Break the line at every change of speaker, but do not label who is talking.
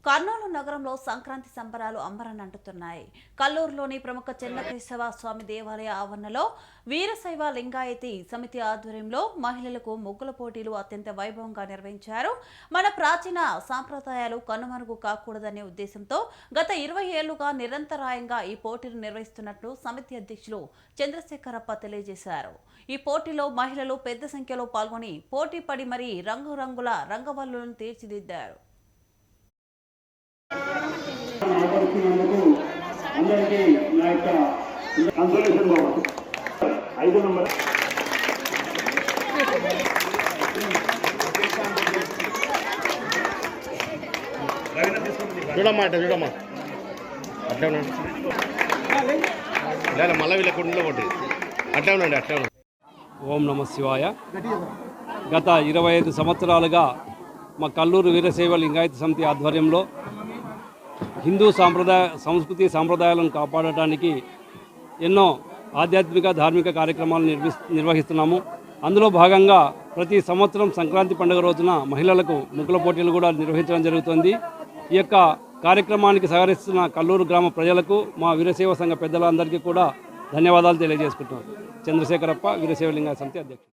కర్నూలు నగరంలో సంక్రాంతి సంబరాలు అంబరాన్నంటుతున్నాయి. కల్లూరులోని ప్రముఖ చెన్నకేశవ స్వామి దేవాలయ ఆవరణలో వీరశైవ లింగాయతి సమితి ఆధ్వర్యంలో మహిళలకు ముగ్గుల పోటీలు అత్యంత వైభవంగా నిర్వహించారు. మన ప్రాచీన సాంప్రదాయాలు కనుమరుగు కాకూడదనే ఉద్దేశంతో గత 20 ఏళ్లుగా నిరంతరాయంగా ఈ పోటీలు నిర్వహిస్తున్నట్లు సమితి అధ్యక్షులు చంద్రశేఖరప్ప తెలియజేశారు. ఈ పోటీలో మహిళలు పెద్ద సంఖ్యలో పాల్గొని పోటీ పడి మరీ రంగురంగుల రంగవల్లులను తీర్చిదిద్దారు.
అందరికీ నా యొక్క కన్సల్టేషన్ బాబు 5 నంబర్
చూడమ్మా చూడమ్మా అట్లా ఉండండి లేదా మళ్ళీ వీళ్ళ కుండలో కొట్టి అట్లా ఉండండి అట్లా ఉండండి.
ఓం నమ శివాయ. గత 25 సంవత్సరాలుగా మా కల్లూరు వీరశైవ లింగాయత సమితి ఆధ్వర్యంలో హిందూ సంస్కృతి సాంప్రదాయాలను కాపాడటానికి ఎన్నో ఆధ్యాత్మిక ధార్మిక కార్యక్రమాలు నిర్వహిస్తున్నాము. అందులో భాగంగా ప్రతి సంవత్సరం సంక్రాంతి పండుగ రోజున మహిళలకు ముగ్గుల పోటీలు కూడా నిర్వహించడం జరుగుతుంది. ఈ యొక్క కార్యక్రమానికి సహకరిస్తున్న కల్లూరు గ్రామ ప్రజలకు మా వీరశైవ సంఘ పెద్దలందరికీ కూడా ధన్యవాదాలు తెలియజేసుకుంటున్నాం. చంద్రశేఖరప్ప, వీరశైవ లింగాయత సమితి అధ్యక్షుడు.